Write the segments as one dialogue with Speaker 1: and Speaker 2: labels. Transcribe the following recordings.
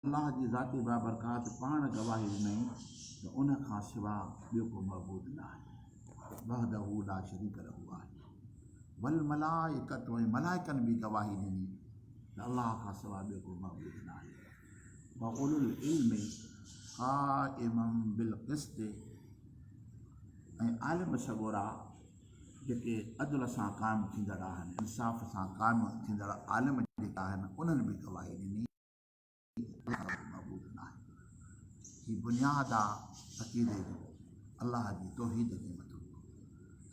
Speaker 1: अल्लाह जी ज़ाती बाबरकात पाण गवाही ॾिनई त उन खां सिवा ॿियो को मबूद न आहे, वहदहू ला शरीक लहू आहे। वल मलाइकत ऐं मलाइकनि बि गवाही ॾिनी त अल्लाह खां सिवा ॿियो को मबूद न आहे। व उलुल इल्म क़ाइमम बिल क़िस्त, ऐं आलिम सॻोरा जेके अदल सां क़ाइमु थींदड़ आहिनि, इंसाफ़ सां क़ाइमु थींदड़ आलिम जेका आहिनि उन्हनि बि गवाही ॾिनी मबूद न आहे। ही बुनियाद आहे अक़ीदे जो, अलाह जी तौहीद जे मथां।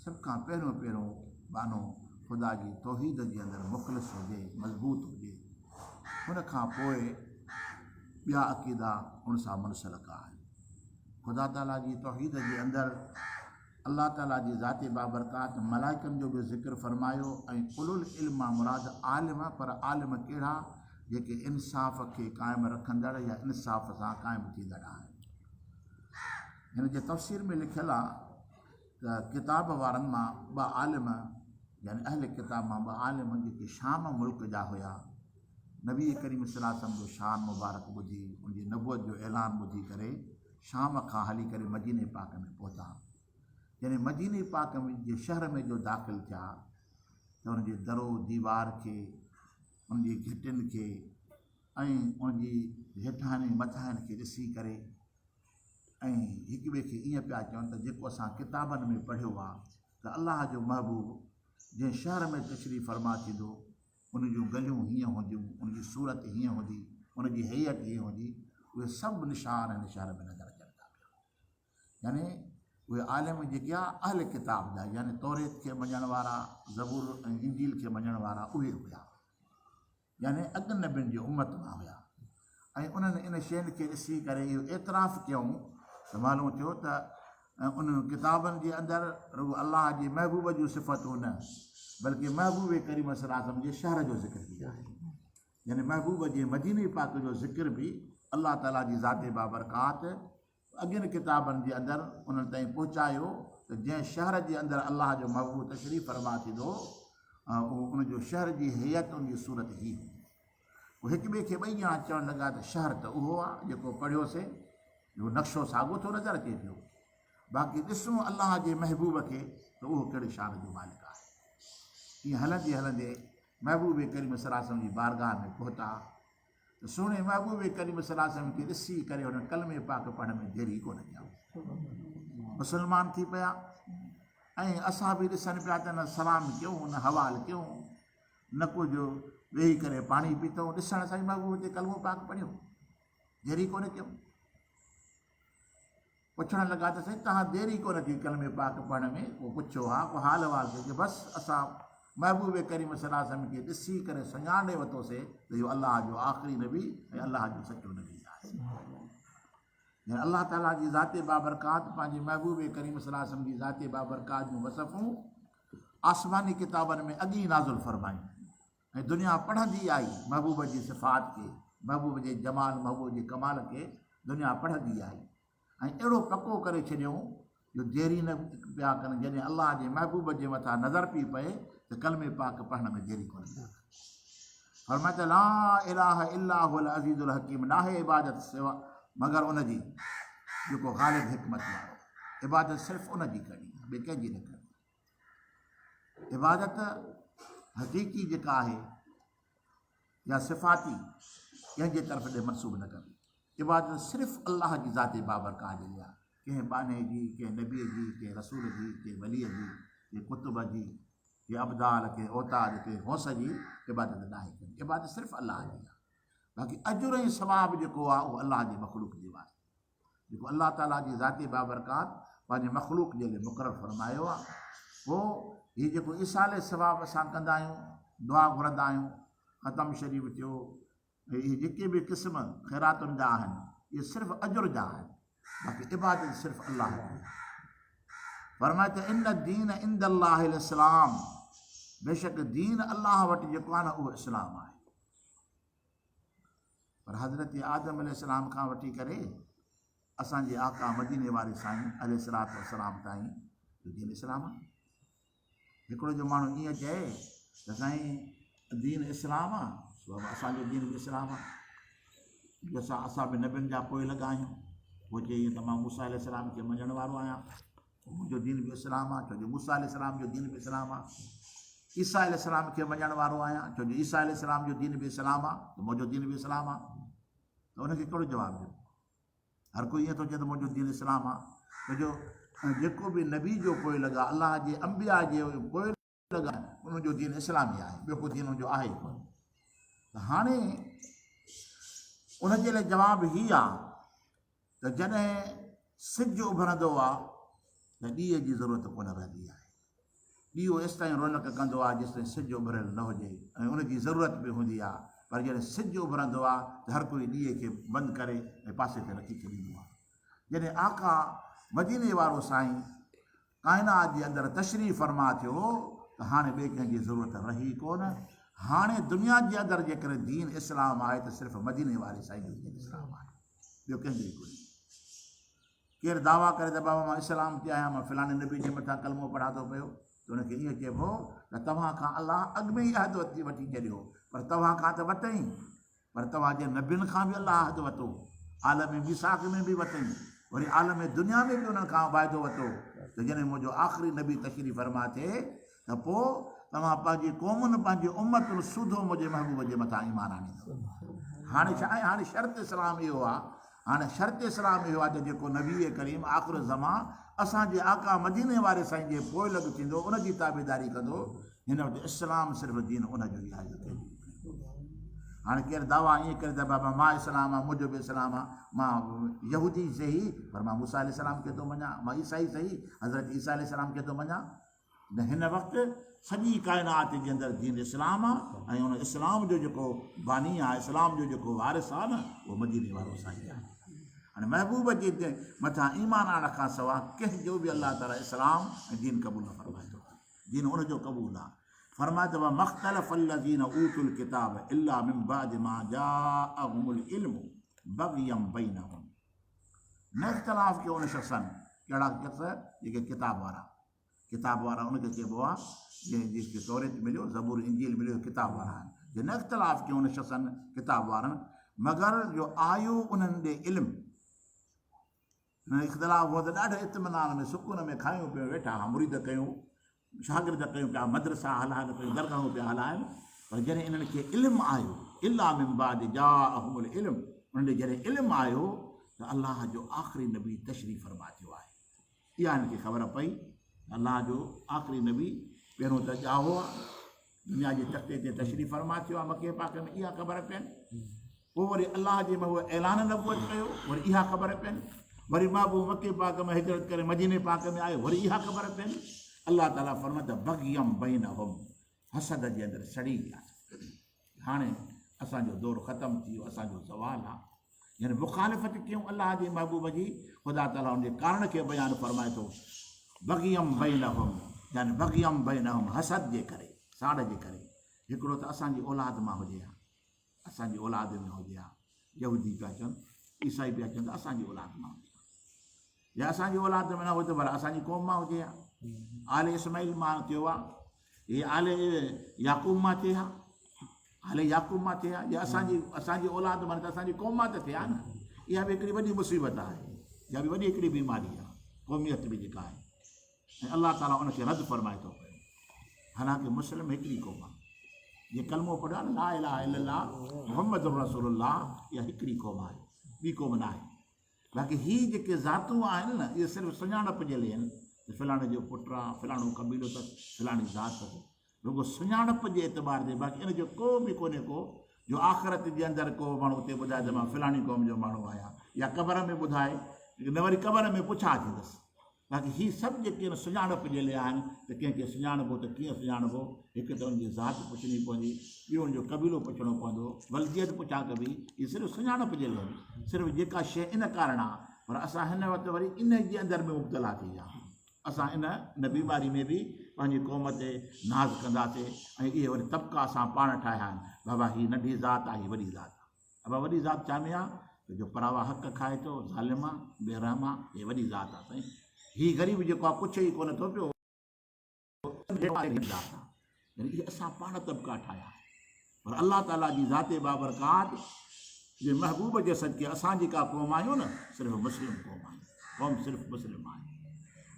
Speaker 1: सभ खां पहिरियों बानो ख़ुदा जी तौहीद जे अंदरि मुख़लिस हुजे, मज़बूत हुजे, हुन खां पोइ ॿिया अक़ीदा उन सां मुनसलिक आहिनि। ख़ुदा ताला जी तौहीद जे अंदरि अल्लाह ताला जी ज़ाती बाबरकात मलाइकनि जो बि ज़िक्र फरमायो ऐं उलुल इल्म मुराद आलिम, पर आलिम कहिड़ा जेके इंसाफ़ खे क़ाइमु रखंदड़ या इंसाफ़ सां क़ाइमु थींदड़ आहिनि। हिन जे तफ़सीर में लिखियलु आहे त किताब वारनि मां ॿ आलिम, यानी अहल किताब मां ॿ आलिम जेके शाम मुल्क जा हुया, नबी करीम सल्लल्लाहु अलैहि वसल्लम जो शान मुबारक ॿुधी, उनजी नबूअत जो ऐलान ॿुधी करे शाम खां हली करे मदीने पाक में पहुता। यानी मदीने पाक में जे शहर में जो दाख़िल थिया त उनजे दरो दीवार खे, उनजी घिटियुनि खे ऐं उनजी हेठानी मथाइनि खे ॾिसी करे ऐं हिक ॿिए खे ईअं पिया चवनि त जेको असां किताबनि में पढ़ियो आहे त अल्लाह जो महबूब जंहिं शहर में तशरीफ़ फरमा थींदो उन जूं गलियूं हीअं हूंदियूं, उनजी सूरत हीअं हूंदी, उनजी हैयत हीअं हूंदी, उहे सभु निशान हिन शहर में नज़र अचनि था पिया। यानी उहे आलिम जेके आहे अहल किताब जा, यानी तौरेत खे मञण वारा, ज़बूर ऐं इंजील खे मञण वारा उहे हुया, यानी अॻु नबियुनि जी उम्मत मां हुया। ऐं उन्हनि इन शयुनि खे ॾिसी करे इहो एतिराफ़ कयूं त मालूम थियो त उन किताबनि जे अंदरि रुॻो अल्लाह जे महबूब जूं सिफ़तूं न, बल्कि महबूब करीम सल्लल्लाहु अलैहि वसल्लम जे शहर जो ज़िक्र बि आहे। यानी महबूब जे मदीने पाक जो ज़िक्र बि अल्लाह ताला जी ज़ाते बाबरकात अॻियनि किताबनि जे अंदरि उन्हनि ताईं पहुचायो त जंहिं शहर जे अंदरि अल्लाह जो महबूब तशरीफ़ फरमा थींदो उनजो शहर जी हैयत, उनजी सूरत ई उहो हिक ॿिए खे ॿई ॼणा चवणु लॻा त शहर त उहो आहे जेको पढ़ियोसीं, जो नक्शो साॻियो थो नज़र अचे पियो, बाक़ी ॾिसूं अल्लाह जे महबूब खे त उहो कहिड़े शान जो मालिक आहे। ईअं हलंदे हलंदे महबूब करीम सल्लल्लाहु अलैहि वसल्लम जी बारगाह में पहुता त सुहिणे महबूब करीम सल्लल्लाहु अलैहि वसल्लम खे ॾिसी करे हुन कलमे पाक पढ़ण में देरी कोन कयूं, मुस्लमान थी पिया। ऐं असां बि ॾिसनि पिया त न सलाम कयूं, न हवाल कयूं, न कुझु वेही करे पाणी पीतऊं, ॾिसण सां ई महबूब ते कलमो पाक पढ़ियो, देरी कोन कयूं। पुछण लॻा त साईं तव्हां देरी कोन कई कलमे पाक पढ़ण में? पोइ पुछो हा, पोइ हाल वाल कयो, बसि असां महबूब करीम सल्लल्लाहु अलैहि वसल्लम खे ॾिसी करे सुञाणे वरितोसीं त इहो अल्लाह जो आख़िरी नबी ऐं अल्लाह जो सचो नबी आहे। अल्लाह ताला जी ज़ाते बाबरकात पंहिंजे महबूब करीम सल्लल्लाहु अलैहि वसल्लम जी ज़ाते बाबरकात जूं वसफ़ूं आसमानी किताबनि में अॻी नाज़ुल फरमायूं ऐं दुनिया पढ़ंदी आई महबूब जी सिफ़ात खे, महबूब जे जमाल, महबूब जे कमाल खे दुनिया पढ़ंदी आई। ऐं अहिड़ो पको करे छॾियऊं जो देरी न पिया कनि, जॾहिं अल्लाह जे महबूब जे मथां नज़र पई पए त कलमे पाक पढ़ण में देरी कोन पिया कनि। फरमाए त ला इलाहा इल्ला हुवल अज़ीज़ुल हकीम, नाहे इबादत सिवा मगर उनजी जेको ग़ालिब हिकमत वारो, इबादत सिर्फ़ु उनजी करणी आहे, ॿिए कंहिंजी न करणी। इबादत हक़ीक़ी जेका आहे या सिफ़ाती कंहिंजे तरफ़ ॾे मनसूब न करणी। इबादत सिर्फ़ु अल्लाह जी ज़ाते बाबरकात जी आहे, कंहिं बाने जी, कंहिं नबीअ जी, कंहिं रसूल जी, कंहिं वलीअ जी, कंहिं कुतुब जी, कंहिं अबदाल, कंहिं औताद, कंहिं गौस जी इबादत न आहे करणी। इबादत सिर्फ़ु अल्लाह जी आहे। बाक़ी अजुर ऐं सवाब जेको आहे उहो अल्लाह जे मख़लूक जे वास्ते, जेको अल्लाह ताला जी ज़ाती बाबरकात पंहिंजे मख़लूक जे लाइ मुक़ररु फरमायो आहे। पोइ हीउ जेको इसाले सवाब असां कंदा आहियूं, दुआ घुरंदा आहियूं, ख़तम शरीफ़ थियो, इहे जेके बि क़िस्म ख़ैरातुनि जा आहिनि इहे सिर्फ़ु अजुर जा आहिनि, बाक़ी इबादत सिर्फ़ु अल्लाह जी आहे। फरमाए त इन दीन इंदल्लाहिल इस्लाम, बेशक दीन अल्लाह वटि जेको आहे न उहो इस्लाम आहे। पर हज़रत आदम अलैहिस्सलाम खां वठी करे असांजे आका मदीने वारे साईं अलैहिस्सलातु वस्सलाम ताईं दीन इस्लाम आहे। हिकिड़ो जो माण्हू ईअं चए त साईं दीन इस्लाम आहे, असांजो दीन बि इस्लाम आहे, जैसा असां बि नबियुनि जा पोइ लॻा आहियूं। पोइ चई त मां मूसा अलैहिस्सलाम खे मञण वारो आहियां, मुंहिंजो दीन बि इस्लाम आहे, छो जो मूसा अलैहिस्सलाम जो दीन बि इस्लाम आहे। ईसा अलैहिस्सलाम खे मञण वारो आहियां, छो जो ईसा अलैहिस्सलाम जो दीन बि इस्लाम आहे, त मुंहिंजो दीन बि इस्लाम आहे। त उनखे कहिड़ो जवाबु ॾियो? हर कोई ईअं थो चए त मुंहिंजो दीन इस्लाम आहे, छो जो जेको बि नबी जो पोइ लॻा, अलाह जे अंबिया जे पोइ लॻा, उनजो दीन इस्लामी आहे, ॿियो को दीन उनजो आहे ई कोन। त हाणे उनजे लाइ जवाबु हीअ आहे त जॾहिं सिजु उभरंदो आहे त ॾींहं जी ज़रूरत कोन रहंदी आहे। ॾींहों एसि ताईं रौनक कंदो आहे जेसि ताईं सिजु उभरियल न हुजे, ऐं उनजी ज़रूरत बि हूंदी आहे। पर जॾहिं सिजु उभरंदो आहे त हर कोई ॾींहं खे बंदि करे ऐं पासे ते रखी छॾींदो आहे। जॾहिं आका मदीने वारो साईं काइनात जे अंदरि तशरीफ़ फरमा थियो त हाणे ॿिए कंहिंजी ज़रूरत रही कोन। हाणे दुनिया जे अंदरि जेकॾहिं दीन इस्लाम आहे त सिर्फ़ु मदीने वारे साईं जो दीन इस्लाम आहे, ॿियो कंहिंजो ई कोन्हे। केरु दावा करे त बाबा मां इस्लाम ते आहियां, मां फलाणे नबी जे मथां कलमो पढ़ा थो पियो, त हुनखे ईअं चइबो त तव्हां खां अलाह अॻु में ई अहद वठी छॾियो, पर तव्हां खां त वरितई, पर तव्हांजे नबियुनि खां बि अलाह अहद वरितो, आलम मिसाक में बि वरितई, वरी आलम दुनिया में बि उन्हनि खां वाइदो वरितो त जॾहिं मुंहिंजो आख़िरी नबी तशरीफ़ फरमा थिए त पोइ तव्हां पंहिंजी क़ौमुनि, पंहिंजी उम्मतुनि सूधो मुंहिंजे महबूब जे मथां ईमान आणींदो। हाणे छा आहे? हाणे शर्त इस्लाम इहो आहे, हाणे शर्त इस्लाम इहो आहे त जेको नबी करीम आख़िर ज़मा असांजे आका मदीने वारे साईं जे पोइ लॻ थींदो, उनजी ताबेदारी कंदो, हिन वटि इस्लाम सिर्फ़ु दीन उनजो ई आहे। हाणे केरु दावा ईअं करे त बाबा मां इस्लाम आहे, मुंहिंजो बि इस्लाम आहे, मां यहूदी सही पर मां मूसा अलैहिस्सलाम खे थो मञा, मां ईसाई सही हज़रत ईसा अलैहिस्सलाम खे थो मञा। न, हिन वक़्तु सॼी काइनात जे अंदरि दीन इस्लाम आहे, ऐं उन इस्लाम जो जेको बानी आहे, इस्लाम जो जेको वारिस आहे न, उहो मदीने वारो साईं आहे। हाणे महबूब जे मथां ईमान आणण खां सवाइ कंहिंजो बि अलाह ताला इस्लाम ऐं दीन क़बूल न फरमाए थो, दीन उनजो क़बूल आहे। फरमाए थो मख़्तलफ़ अल्लज़ीन ऊतुल किताब इल्ला मिन बादि मा जाअहुमुल इल्मु बग़यम बैनहुम। न इख़्तिलाफ़ कयो उन शख़्सनि, कहिड़ा शख़्स? जेके किताब वारा उनखे चइबो आहे जंहिंखे तौरेत मिलियो, ज़बूर इंजील मिलियो, किताब वारा आहिनि। जे न इख़्तिलाफ़ कयो उन शख़्सनि किताब वारनि, मगर जो आयो उन्हनि ॾे इल्मु। न इख़्तिलाफ़ हो त ॾाढे इत्मिनान में सुकून में खायूं पियो वेठा, मुरीद कयूं, शागिर्द कयूं पिया, मदरसा हलाइनि पियूं, दरगाहूं पिया हलाइनि, पर जॾहिं इन्हनि खे इल्मु आयो, इल्ला मिन बादि जाअहुमुल इल्मु, उन्हनि ॾे जॾहिं इल्मु आयो त अलाह जो आख़िरी नबी तशरीफ़ फरमा थियो आहे। इहा हिनखे ख़बर पई अलाह जो आख़िरी नबी पहिरियों त ॼाओ आहे, दुनिया जे तख़्ते ते तशरीफ़ फरमा थियो आहे मके पाक में, इहा ख़बर पियनि। पोइ वरी अलाह जे महबूब ऐलान नबूअत कयो, वरी इहा ख़बर पियनि। वरी महबूब मके पाक में हिजरत करे मदीने पाक में आयो, वरी इहा ख़बर पियनि। अलाह ताला फरमाए त बग़यम बैनहुम, हसद जे अंदरि सड़ी विया। हाणे असांजो दौरु ख़तमु थी वियो, असांजो सवालु आहे, यानी मुखालिफ़त कयूं अलाह जे महबूब जी, ख़ुदा ताला उनजे कारण खे बयानु फरमाए थो। बग़यम बैनहुम, यानी बग़यम बैनहुम, हसद जे करे, साड़ जे करे। हिकिड़ो त असांजी औलाद मां हुजे हा, असांजी औलाद में हुजे हा, यहूदी पिया चवनि, ईसाई पिया चवनि त असांजी औलाद मां हुजे हा, या असांजी औलाद में न हुजे भला असांजी क़ौम मां हुजे हा। आले इस्माइल मां थियो आहे, हे आले याकूब मां थिए हा, आले याकूब मां थिए हा, या असांजी औलाद मां त असांजी क़ौम मां त थिया न। इहा बि हिकिड़ी वॾी मुसीबत आहे, इहा बि वॾी हिकिड़ी बीमारी आहे, क़ौमियत बि जेका आहे। ऐं अलाह ताला उनखे रद्द फरमाए थो पियो। हालांकि मुस्लिम हिकिड़ी क़ौम आहे, जे कलमो पढ़ियो आहे न, ला इलाहा इल्लल्लाह मुहम्मदुर रसूलुल्लाह, इहा हिकिड़ी क़ौम आहे, ॿी क़ौम न आहे। बाक़ी हीअ जेके ज़ातूं आहिनि न, इहे सिर्फ़ु सुञाणप जे लाइ आहिनि, फलाणे जो पुटु आहे, फलाणो कबीलो अथसि, फलाणी ज़ात अथसि, रुगो सुञाणप जे एतबार ते। बाक़ी इन जो को बि कोन्हे को जो आख़िरत जे अंदरि को माण्हू उते ॿुधाए त मां फलाणी क़ौम जो माण्हू आहियां, या क़बर में ॿुधाए, न वरी क़बर में पुछा थींदसि। बाक़ी हीअ सभु जेके आहिनि सुञाणप जे लाइ आहिनि, त कंहिंखे सुञाणबो त कीअं सुञाणबो? हिकु त हुनजी ज़ात पुछणी पवंदी, ॿियो हुनजो कबीलो पुछणो पवंदो, वल्दियत पुछा कबी। हीअ सिर्फ़ु सुञाणप जे लाइ आहिनि, सिर्फ़ु जेका शइ इन कारण आहे। पर असां हिन वक़्तु वरी इन जे अंदरि में मुब्तला थी विया, असां इन बीमारी में बि पंहिंजी क़ौम ते नाज़ कंदासीं, ऐं इहे वरी तबिका असां पाण ठाहिया आहिनि। बाबा हीअ नंढी ज़ात आहे, हीअ वॾी ज़ात आहे। बाबा वॾी ज़ात छा में आहे? त जो परावा हक़ खाए थो, ज़ालिम आहे, बेरहम आहे, हीअ वॾी ज़ात आहे साईं। हीअ ग़रीब जेको आहे कुझु ई कोन थो पियो, इहे असां पाण तबिका ठाहिया। पर अलाह ताला जी ज़ाते बाबरकात जे महबूब जे सदके असांजी का क़ौम आहियूं न, सिर्फ़ु मुस्लिम क़ौम आहियूं, क़ौम सिर्फ़ु मुस्लिम आहे।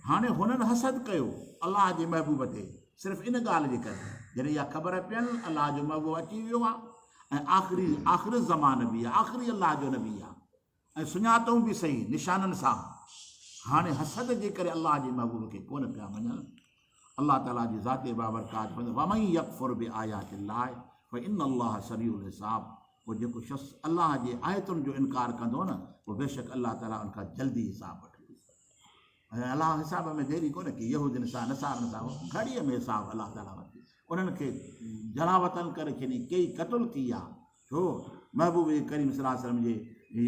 Speaker 1: हाणे हुननि हसद कयो अलाह जे महबूब ते सिर्फ़ु इन ॻाल्हि जे करे, जॾहिं इहा ख़बर पियनि अलाह जो महबूब अची वियो आहे ऐं आख़िरी ज़मान बि आहे, आख़िरी अलाह जो नबी आहे ऐं सुञातऊं बि सही निशाननि सां। हाणे हसद जे करे अलाह जे महबूब खे कोन पिया मञनि। अलाह ताला जी ज़ाते बाबरकात वमन यकफुर बि आयातिल्लाह फइन्नल्लाह सरीउल हिसाब। पोइ जेको शख़्स अलाह जे आयतुनि जो इनकार कंदो न, पोइ बेशक अलाह ताला उनखां जल्दी हिसाब वठंदो। ऐं अलाह हिसाब में देरी कोन्हे की यहूदियुनि सां नसारनि सां घड़ीअ में हिसाब अलाह ताला वठी उन्हनि खे जलावतन करे छॾी, कई क़तल थी आहे। छो? महबूब करीम सल्लल्लाहु अलैहि वसल्लम जे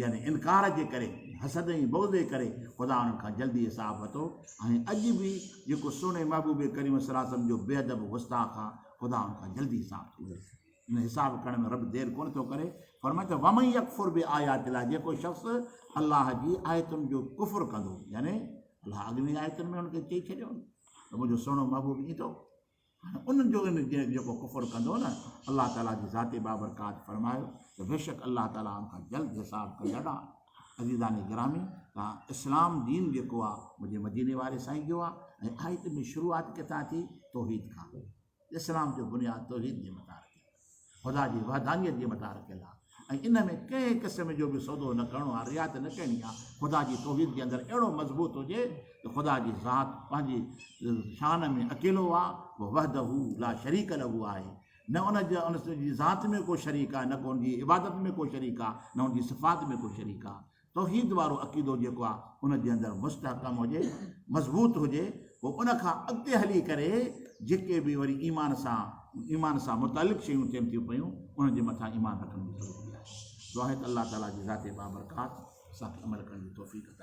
Speaker 1: यानी इनकार जे करे, हसद ऐं बौद जे करे ख़ुदा उन्हनि खां जल्दी हिसाब वरितो। ऐं अॼु बि जेको सुहिणे महबूब करीम सल्लल्लाहु अलैहि वसल्लम जो बेअदब गुस्ताख़ आहे, ख़ुदा उनखां जल्दी हिसाब थो करे। इन हिसाब करण में रब देरि कोन थो करे। फरमाए त वमन यकफुर बि आयातिल्लाह, जेको शख़्स अलाह जी आयतुनि जो कुफ़ुर कंदो, यानी अलाह अॻिली आयतुनि में हुनखे चई छॾियो त मुंहिंजो सुहिणो महबूब ईंदो, उन्हनि जो जेको कुफ़ुर कंदो न, अलाह ताला जी ज़ाते बाबरकात फरमायो त बेशक अलाह ताला उनखां जल्द हिसाब कंदड़ आहे। अज़ीज़ानी गिरामी, तव्हां इस्लाम दीन जेको आहे मुंहिंजे मदीने वारे साईं जो आहे ऐं आयत में शुरूआति किथां थी? तौहीद खां। इस्लाम जो बुनियादु तौहीद जे मथां रखियलु, ख़ुदा जी वहदानियत जे मथां रखियलु आहे ऐं इन में कंहिं क़िस्म जो बि सौदो न करिणो आहे, रियात न करणी आहे। ख़ुदा जी तौहीद जे अंदरि अहिड़ो मज़बूत हुजे त ख़ुदा जी ज़ात पंहिंजी शान में अकेलो आहे, उहो वहदहू ला शरीक लहू आहे। न उनजी ज़ात में को शरीक आहे, न को उनजी इबादत में को शरीक आहे, न उनजी सिफ़ात में को शरीक आहे। तौहीद वारो अक़ीदो जेको आहे उनजे अंदरि मुस्तहकम हुजे, मज़बूत हुजे, पोइ उनखां अॻिते हली करे जेके बि वरी ईमान सां मुतालिक़ शयूं थियनि थियूं पियूं, उन्हनि जे मथां ईमान रखण जी ज़रूरत आहे। दुआ आहे त अलाह ताला जी ज़ाते बाबरकात असांखे अमल करण जी तौफ़ीक़ अता